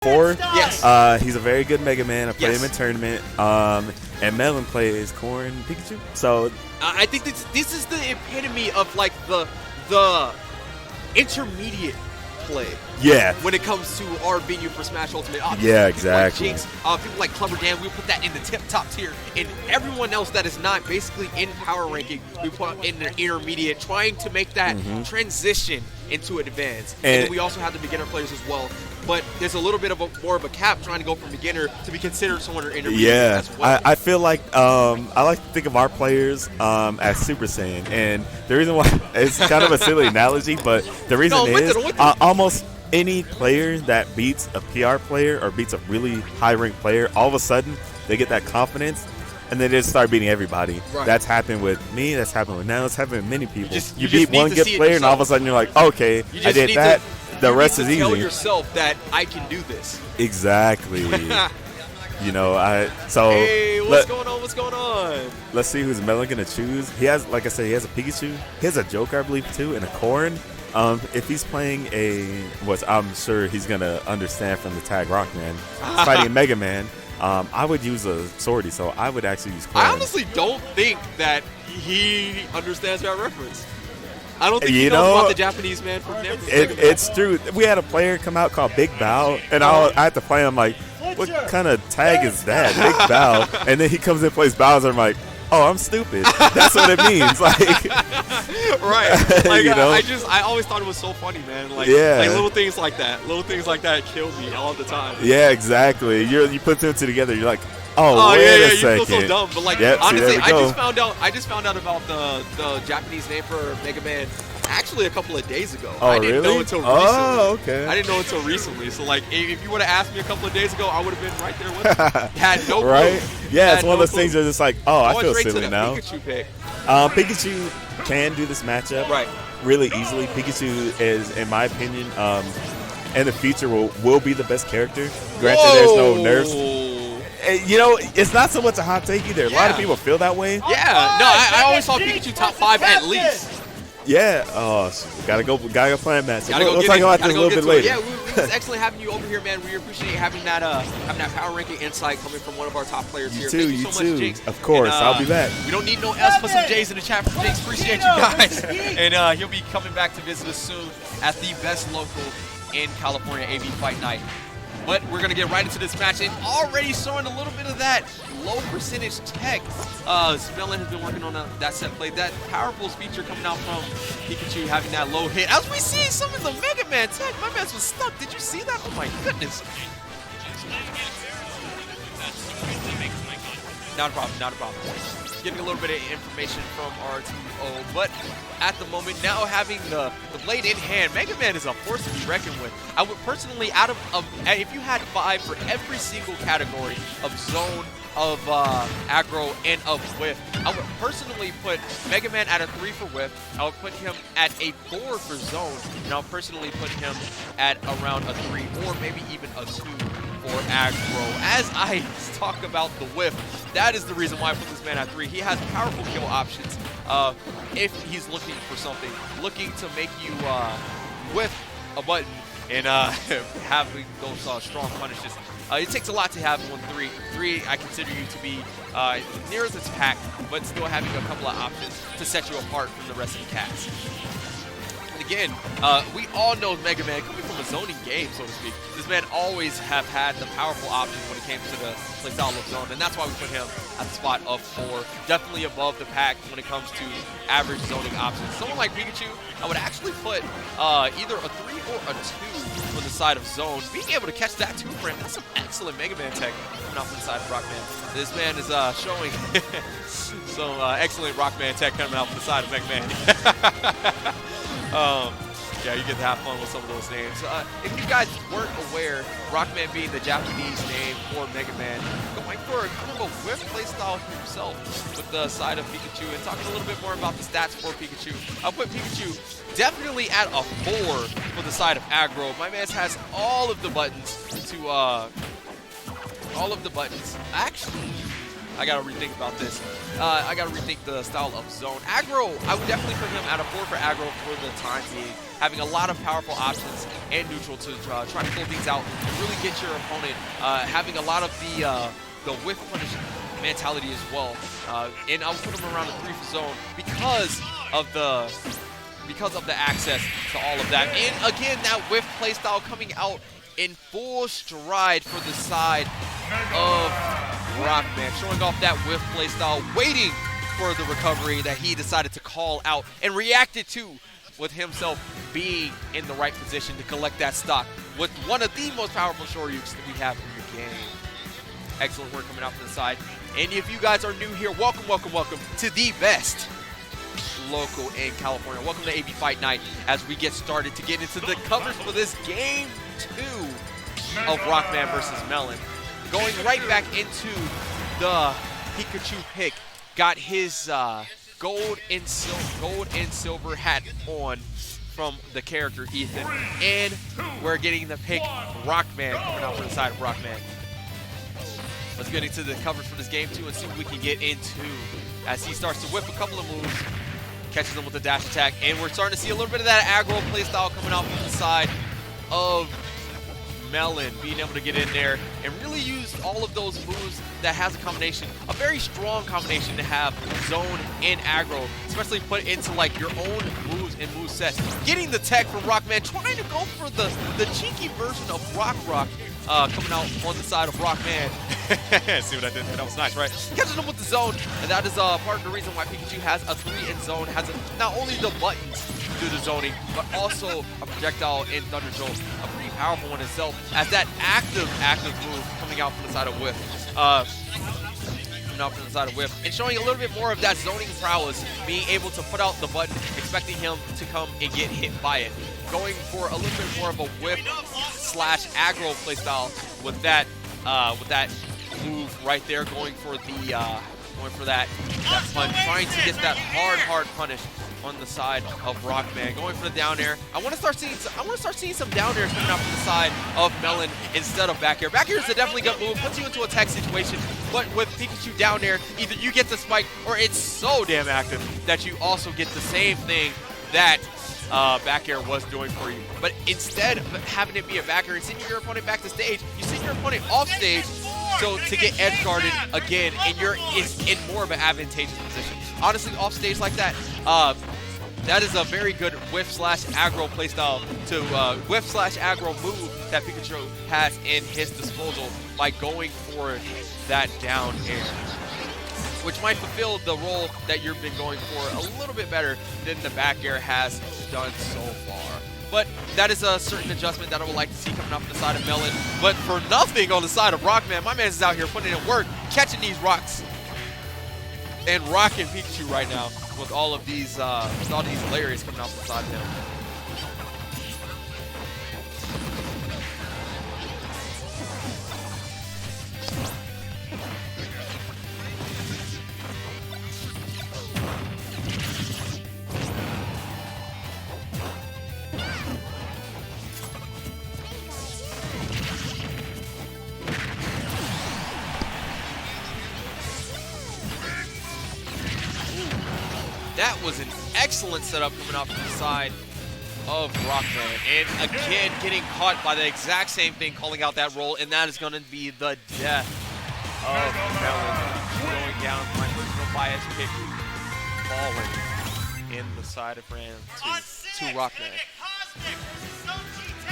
4. Yes. He's a very good Mega Man. I played him in tournament. And Meliin plays Corn Pikachu. So I think this is the epitome of like the intermediate play. Yeah. When it comes to our venue for Smash Ultimate. Yeah, exactly. Like Jinx, people like Clever Dan, we put that in the top tier. And everyone else that is not basically in power ranking, we put in an intermediate, trying to make that transition into advance. And then we also have the beginner players as well. But there's a little bit of more of a cap trying to go from beginner to be considered someone or intermediate as well. I feel like I like to think of our players as Super Saiyan, and the reason why it's kind of a silly analogy, but the reason is almost any player that beats a PR player or beats a really high-ranked player, all of a sudden they get that confidence. And they just start beating everybody. Right. That's happened with me. That's happened with now. It's happened with many people. You beat one good player, and all of a sudden you're like, okay, I did that. The rest is easy. Tell yourself that I can do this. Exactly. You know, Hey, what's going on? What's going on? Let's see who's Meliin gonna choose. He has, like I said, he has a Pikachu. He has a Joker, I believe, too, and a Corn. If he's playing what I'm sure he's gonna understand from the tag Rockman, fighting a Mega Man. I would use a Swordy, so I would actually use Corn. I honestly don't think that he understands that reference. I don't think he knows about the Japanese man from Denver. It's true. We had a player come out called Big Bow, and I had to play him like, what kind of tag is that? Big Bow. And then he comes in and plays Bowser. I'm like, oh, I'm stupid. That's what it means. Like, right. Like, you know? I always thought it was so funny, man. Like, like little things like that. Little things like that kill me all the time. Yeah, exactly. You put them two together. You're like, oh, wait a second. You feel so dumb. But like, honestly, I just found out about the Japanese name for Mega Man actually a couple of days ago. Oh, I didn't know until recently. Oh, okay. I didn't know until recently. So like, if you would have asked me a couple of days ago, I would have been right there with you. Had no clue. Right? Yeah, it's one of those things that's just like, oh, I feel silly now. Pikachu pick. Pikachu can do this matchup really easily. Pikachu is, in my opinion, in the future will be the best character. Granted, there's no nerfs. You know, it's not so much a hot take either. A lot of people feel that way. Yeah, no, I always saw Pikachu top 5 at least. Yeah. Oh, gotta go plan that. So we'll talk about this a little bit later. Yeah, it's excellent having you over here, man. We appreciate having that power ranking insight coming from one of our top players here. Thank you so much, Jinx. Of course, I'll be back. We don't need no S. Put some J's in the chat for Jinx. Appreciate you guys. And he'll be coming back to visit us soon at the best local in California, AV Fight Night. But we're going to get right into this match, and already showing a little bit of that low percentage tech. Meliin has been working on that set play. That powerful feature coming out from Pikachu having that low hit. As we see some of the Mega Man tech, my man was stuck. Did you see that? Oh my goodness. Not a problem, not a problem. Getting a little bit of information from our 2-0, but at the moment, now having the blade in hand, Mega Man is a force to be reckoned with. I would personally, if you had 5 for every single category of zone, of aggro, and of whiff, I would personally put Mega Man at a 3 for whiff. I would put him at a 4 for zone, and I'll personally put him at around a 3 or maybe even a 2 for aggro. As I talk about the whiff, that is the reason why I put this man at 3. He has powerful kill options. If he's looking for something, looking to make you whiff a button and having those strong punishes. It takes a lot to have 1-3. 3, I consider you to be near as attack, but still having a couple of options to set you apart from the rest of the cast. And again, we all know Mega Man coming from a zoning game, so to speak. This man always have had the powerful options when it came to the playstyle of zone, and that's why we put him at the spot of 4. Definitely above the pack when it comes to average zoning options. Someone like Pikachu, I would actually put either a 3 or a 2 for the side of zone. Being able to catch that 2-frame, that's some excellent Mega Man tech coming out from the side of Rockman. This man is showing some excellent Rockman tech coming out from the side of Mega Man. Yeah, you get to have fun with some of those names. If you guys weren't aware, Rockman being the Japanese name for Mega Man, going for kind of a whiff playstyle himself with the side of Pikachu, and talking a little bit more about the stats for Pikachu. I'll put Pikachu definitely at a 4 for the side of aggro. My man has all of the buttons to, actually, I got to rethink about this. I got to rethink the style of zone. Aggro, I would definitely put him at a 4 for aggro for the time being. Having a lot of powerful options and neutral to try to pull things out and really get your opponent. Having a lot of the whiff punish mentality as well. And I'll put him around a 3 for zone because of the access to all of that. And again, that whiff playstyle coming out in full stride for the side of Rockman, showing off that whiff playstyle, waiting for the recovery that he decided to call out and reacted to, with himself being in the right position to collect that stock with one of the most powerful shoryukes that we have in the game. Excellent work coming out from the side. And if you guys are new here, welcome, welcome, welcome to the best local in California. Welcome to AB Fight Night as we get started to get into the covers for this game 2 of Rockman versus Meliin. Going right back into the Pikachu pick. Got his gold and silver hat on from the character Ethan. And we're getting the pick Rockman coming out for the side of Rockman. Let's get into the covers for this game 2 and see what we can get into as he starts to whip a couple of moves. Catches them with a dash attack, and we're starting to see a little bit of that aggro playstyle coming out from the side of Meliin, being able to get in there and really use all of those moves that has a combination, a very strong combination to have zone and aggro, especially put into like your own moves and move sets. Getting the tech from Rockman, trying to go for the cheeky version of Rock coming out on the side of Rockman. See what I did? That was nice, right? Catches him with the zone, and that is part of the reason why Pikachu has a 3 in zone, has not only the buttons to do the zoning, but also a projectile in Thunder Jolt, a pretty powerful one itself, as that active move coming out from the side of Whiff. From the side of Whiff, and showing a little bit more of that zoning prowess, being able to put out the button, expecting him to come and get hit by it. Going for a little bit more of a whip / aggro playstyle with that move right there, going for that punch, trying to get that hard punish on the side of Rockman, going for the down air. I want to start seeing some down airs coming out from the side of Meliin instead of back air. Back air is a definitely good move, puts you into a tech situation, but with Pikachu down air, either you get the spike or it's so damn active that you also get the same thing that back air was doing for you. But instead of having it be a back air and sending your opponent back to stage, you send your opponent off stage, so to get edge guarded again, and you're in more of an advantageous position. Honestly, off stage like that, that is a very good whiff / aggro playstyle to whiff / aggro move that Pikachu has in his disposal by going for that down air, which might fulfill the role that you've been going for a little bit better than the back air has done so far. But that is a certain adjustment that I would like to see coming off the side of Meliin. But for nothing on the side of Rockman, my man is out here putting in work, catching these rocks, and rocking Pikachu right now with all of these layers coming off the side of him. That was an excellent setup coming out from the side of Rockman. And again, getting caught by the exact same thing, calling out that roll, and that is going to be the death of Meliin. Going down, my personal bias pick, falling in the side of Ram to Rockman.